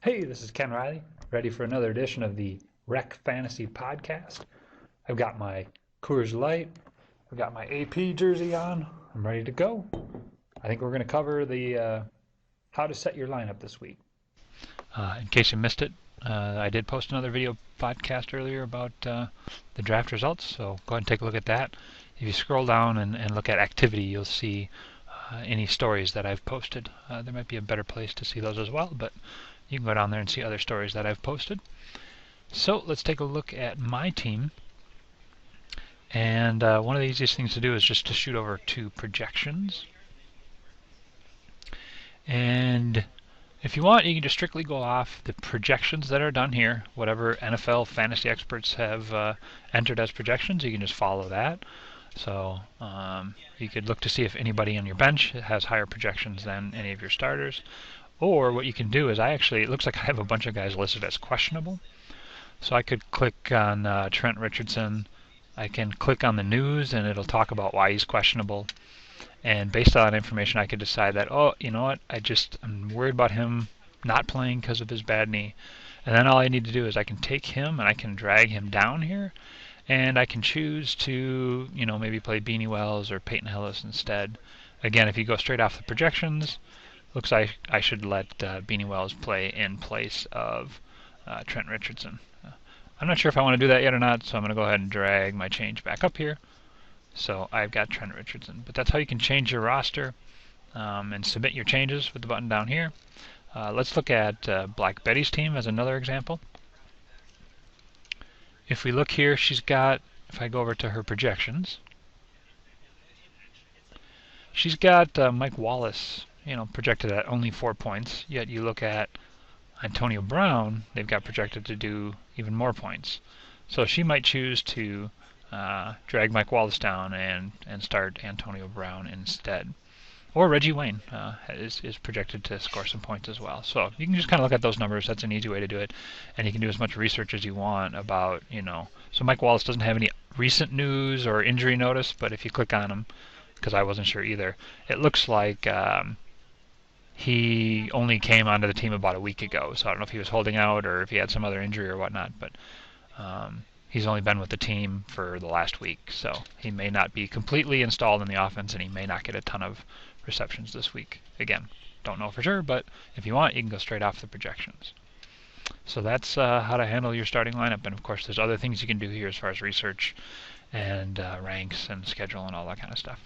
Hey, this is Ken Riley, ready for another edition of the Rec Fantasy Podcast. I've got my Coors Light, I've got my AP jersey on, I'm ready to go. I think we're going to cover the how to set your lineup this week. In case you missed it, I did post another video podcast earlier about the draft results, so go ahead and take a look at that. If you scroll down and look at activity, you'll see any stories that I've posted. There might be a better place to see those as well, but you can go down there and see other stories that I've posted. So let's take a look at my team. And one of the easiest things to do is just to shoot over to projections. And if you want, you can just strictly go off the projections that are done here. Whatever NFL fantasy experts have entered as projections, you can just follow that. So you could look to see if anybody on your bench has higher projections than any of your starters. Or what you can do is it looks like I have a bunch of guys listed as questionable. So I could click on Trent Richardson. I can click on the news and it'll talk about why he's questionable. And based on that information, I could decide that, oh, you know what, I'm worried about him not playing because of his bad knee. And then all I need to do is I can take him and I can drag him down here. And I can choose to, maybe play Beanie Wells or Peyton Hillis instead. Again, if you go straight off the projections, looks like I should let Beanie Wells play in place of Trent Richardson. I'm not sure if I want to do that yet or not, so I'm going to go ahead and drag my change back up here. So I've got Trent Richardson. But that's how you can change your roster and submit your changes with the button down here. Let's look at Black Betty's team as another example. If we look here, if I go over to her projections, she's got Mike Wallace projected at only 4 points, yet you look at Antonio Brown, they've got projected to do even more points. So she might choose to drag Mike Wallace down and start Antonio Brown instead. Or Reggie Wayne is projected to score some points as well. So you can just kind of look at those numbers. That's an easy way to do it. And you can do as much research as you want about, So Mike Wallace doesn't have any recent news or injury notice, but if you click on him, because I wasn't sure either, it looks like he only came onto the team about a week ago, so I don't know if he was holding out or if he had some other injury or whatnot, but he's only been with the team for the last week, so he may not be completely installed in the offense and he may not get a ton of receptions this week. Again, don't know for sure, but if you want, you can go straight off the projections. So that's how to handle your starting lineup, and of course there's other things you can do here as far as research and ranks and schedule and all that kind of stuff.